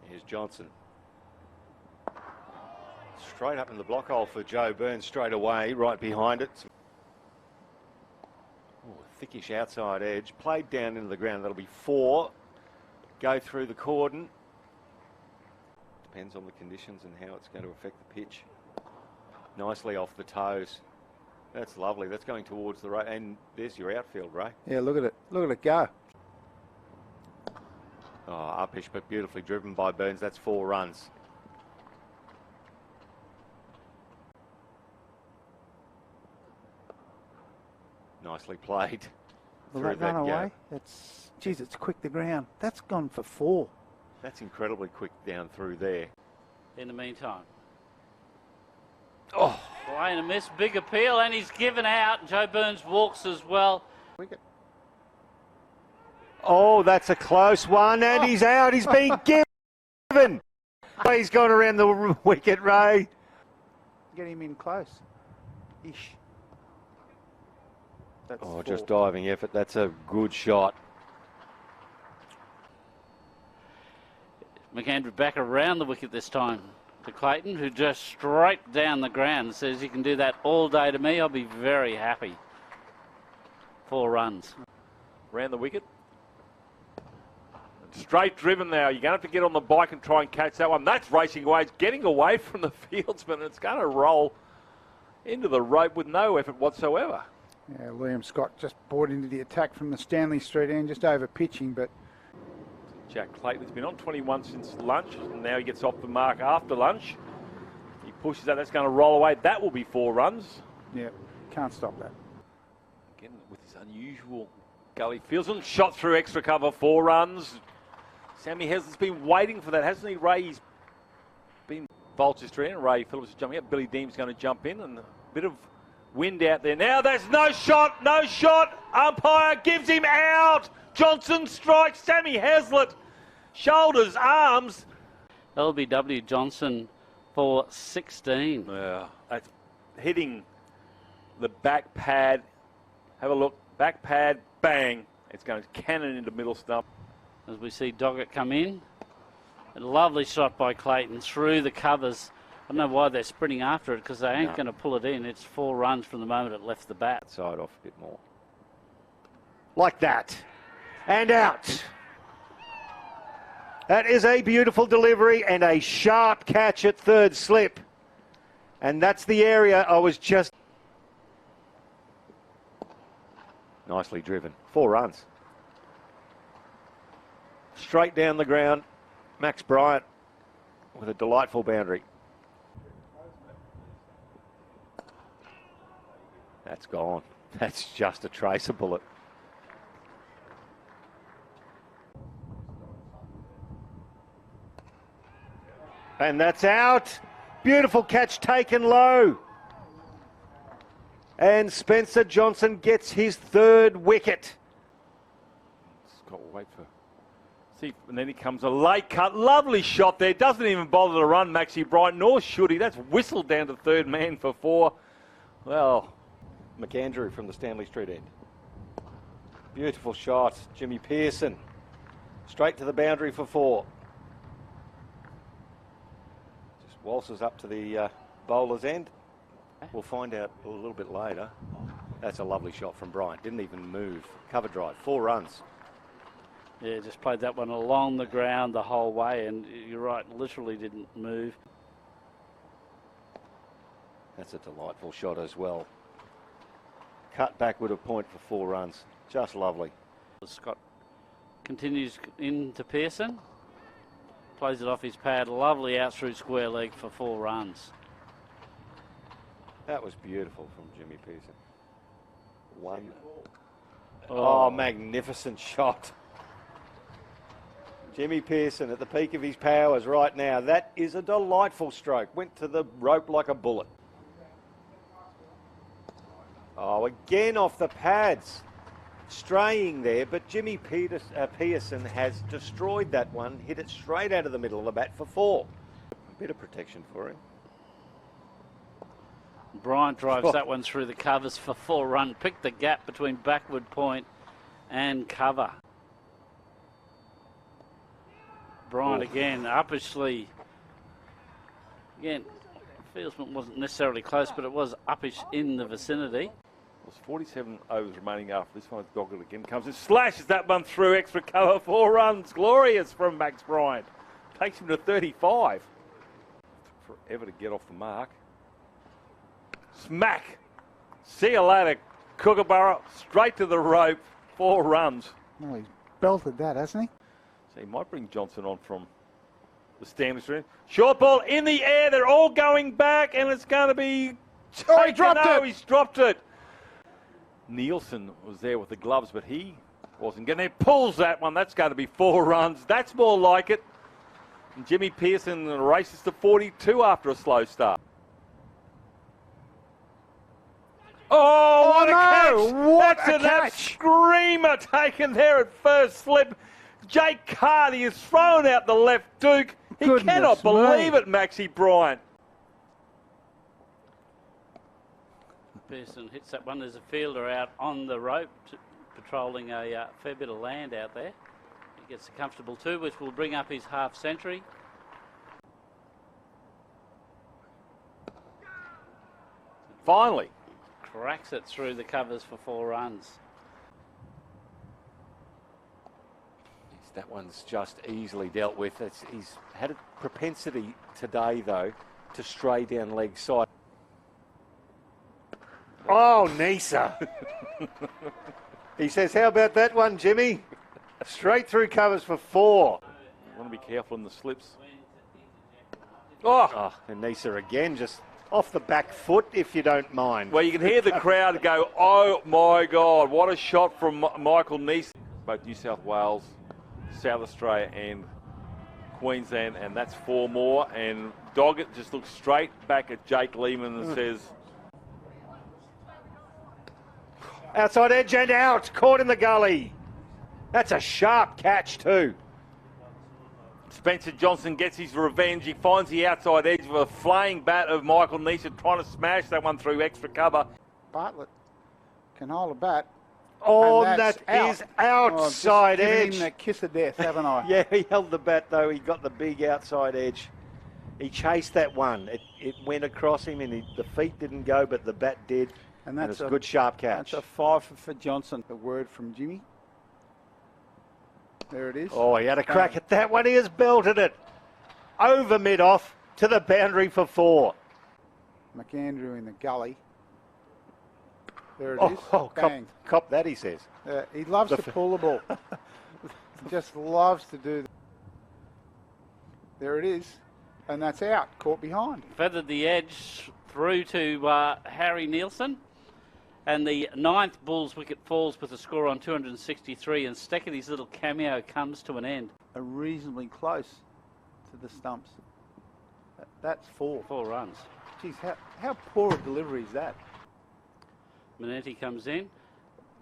Here's Johnson. Straight up in the block hole for Joe Burns straight away, right behind it. Oh, thickish outside edge, played down into the ground. That'll be 4. Go through the cordon. Depends on the conditions and how it's going to affect the pitch. Nicely off the toes. That's lovely. That's going towards the right. And there's your outfield, Ray. Yeah, look at it. Look at it go. Oh, uppish but beautifully driven by Burns. That's 4 runs. Nicely played. Will that run away? That's, geez, it's quick the ground. That's gone for 4. That's incredibly quick down through there. In the meantime. Oh. Playing a miss, big appeal, and he's given out. Joe Burns walks as well. Wicket. Oh, that's a close one, and he's out. He's been given. Oh, he's gone around the wicket, Ray. Get him in close. Ish. That's 4. Just diving effort. That's a good shot. McAndrew back around the wicket this time to Clayton, who just straight down the ground. Says you can do that all day to me. I'll be very happy. 4 runs. Round the wicket. Straight driven now. You're going to have to get on the bike and try and catch that one. That's racing away. It's getting away from the fieldsman, and it's going to roll into the rope with no effort whatsoever. Yeah, Liam Scott just brought into the attack from the Stanley Street end, just over pitching, but Jack Clayton's been on 21 since lunch, and now he gets off the mark after lunch. He pushes that. That's going to roll away. That will be 4 runs. yeah, can't stop that. Again, with his unusual gully fieldsman, shot through extra cover, 4 runs. Sammy Heslett's been waiting for that, hasn't he, Ray? He's been vultures to in. Ray Phillips is jumping up. Billy Deem's going to jump in, and a bit of wind out there now. There's no shot, no shot. Umpire gives him out. Johnson strikes Sammy Heslett. Shoulders, arms. LBW Johnson for 16. Yeah, that's hitting the back pad. Have a look. Back pad, bang. It's going to cannon into middle stump. As we see Doggett come in. A lovely shot by Clayton through the covers. I don't know why they're sprinting after it, because they ain't going to pull it in. It's 4 runs from the moment it left the bat. Side off a bit more. Like that. And out. That is a beautiful delivery and a sharp catch at third slip. And that's the area I was just... Nicely driven. 4 runs. Straight down the ground. Max Bryant with a delightful boundary. That's gone. That's just a tracer bullet. And that's out. Beautiful catch taken low. And Spencer Johnson gets his 3rd wicket. Scott will wait for... See, and then he comes a late cut. Lovely shot there. Doesn't even bother to run Maxie Bryant, nor should he. That's whistled down to 3rd man for 4. Well... McAndrew from the Stanley Street end. Beautiful shot. Jimmy Peirson. Straight to the boundary for 4. Just waltzes up to the bowler's end. We'll find out a little bit later. That's a lovely shot from Bryant. Didn't even move. Cover drive. 4 runs. Yeah, just played that one along the ground the whole way, and you're right, literally didn't move. That's a delightful shot as well. Cut backward a point for 4 runs. Just lovely. Scott continues into Peirson. Plays it off his pad. Lovely out through square leg for 4 runs. That was beautiful from Jimmy Peirson. 1. Oh, magnificent shot. Jimmy Peirson at the peak of his powers right now. That is a delightful stroke. Went to the rope like a bullet. Oh, again off the pads. Straying there, but Jimmy Peirson has destroyed that one. Hit it straight out of the middle of the bat for 4. A bit of protection for him. Bryant drives that one through the covers for 4 run. Picked the gap between backward point and cover. Bryant again, uppishly. Again, Fieldsman wasn't necessarily close, but it was uppish in the vicinity. There's 47 overs remaining after this one. Doggett again comes and slashes that one through. Extra cover, 4 runs. Glorious from Max Bryant. Takes him to 35. Took forever to get off the mark. Smack. See you later, Kookaburra. Straight to the rope. 4 runs. Well, he's belted that, hasn't he? So he might bring Johnson on from the Stanley Street. Short ball in the air. They're all going back, and it's going to be... Oh, he dropped it. He's dropped it. Nielsen was there with the gloves, but he wasn't getting there. Pulls that one. That's going to be 4 runs. That's more like it. And Jimmy Peirson races to 42 after a slow start. Oh, what a catch! What That's a an catch! Screamer taken there at first slip. Jake Carty has thrown out the left Duke. He Goodness cannot believe me. it, Maxie Bryant. Peirson hits that one. There's a fielder out on the rope patrolling a fair bit of land out there. He gets a comfortable 2, which will bring up his half century. Finally. Cracks it through the covers for 4 runs. That one's just easily dealt with. He's had a propensity today, though, to stray down leg side. Oh, Nisa. He says, how about that one, Jimmy? Straight through covers for 4. You want to be careful in the slips. Oh, and Nisa again, just off the back foot, if you don't mind. Well, you can hear the crowd go, oh my God, what a shot from Michael Neeson. Both New South Wales, South Australia and Queensland, and that's 4 more. And Doggett just looks straight back at Jake Lehman and says... Outside edge and out, caught in the gully. That's a sharp catch too. Spencer Johnson gets his revenge. He finds the outside edge of a flaying bat of Michael Neeson trying to smash that one through extra cover. Bartlett can hold a bat. Oh, And that that's is outside I've just given edge. him the kiss of death, haven't I? Yeah, he held the bat though. He got the big outside edge. He chased that one. It went across him, and the feet didn't go, but the bat did. And that's it's a good sharp catch. That's a 5 for Johnson. The word from Jimmy. There it is. Oh, he had a crack at that one. He has belted it over mid-off to the boundary for 4. McAndrew in the gully. There it is. Oh, Bang. cop that, he says. He loves to pull the ball. He just loves to do that. There it is. And that's out. Caught behind. Feathered the edge through to Harry Nielsen. And the 9th Bulls wicket falls with a score on 263, and Steckety's little cameo comes to an end. Reasonably close to the stumps. That's 4. 4 runs. Geez, how poor a delivery is that? Manetti comes in.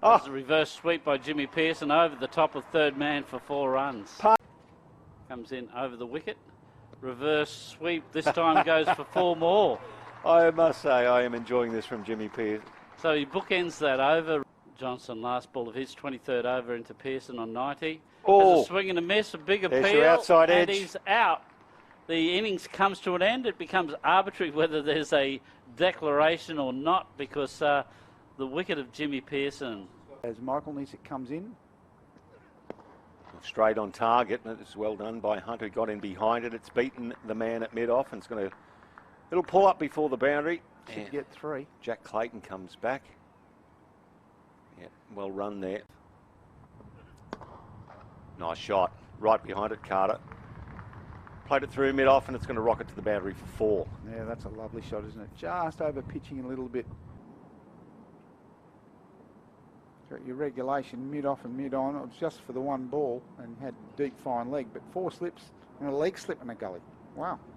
Oh. There's a reverse sweep by Jimmy Peirson over the top of third man for 4 runs. Comes in over the wicket. Reverse sweep this time goes for 4 more. I must say, I am enjoying this from Jimmy Peirson. So he bookends that over. Johnson, last ball of his 23rd over into Peirson on 90. Oh. There's a swing and a miss, a big appeal, There's your outside and edge. he's out. The innings comes to an end. It becomes arbitrary whether there's a declaration or not, because the wicket of Jimmy Peirson. As Michael Neeson comes in. Straight on target, and it's well done by Hunt, who got in behind it. It's beaten the man at mid-off, and it'll pull up before the boundary. Should get 3. Jack Clayton comes back. Yeah, well run there. Nice shot. Right behind it, Carter. Played it through mid-off, and it's going to rocket to the boundary for 4. Yeah, that's a lovely shot, isn't it? Just over pitching a little bit. Got your regulation mid-off and mid-on. It was just for the 1 ball and had deep fine leg, but 4 slips and a leg slip in a gully. Wow.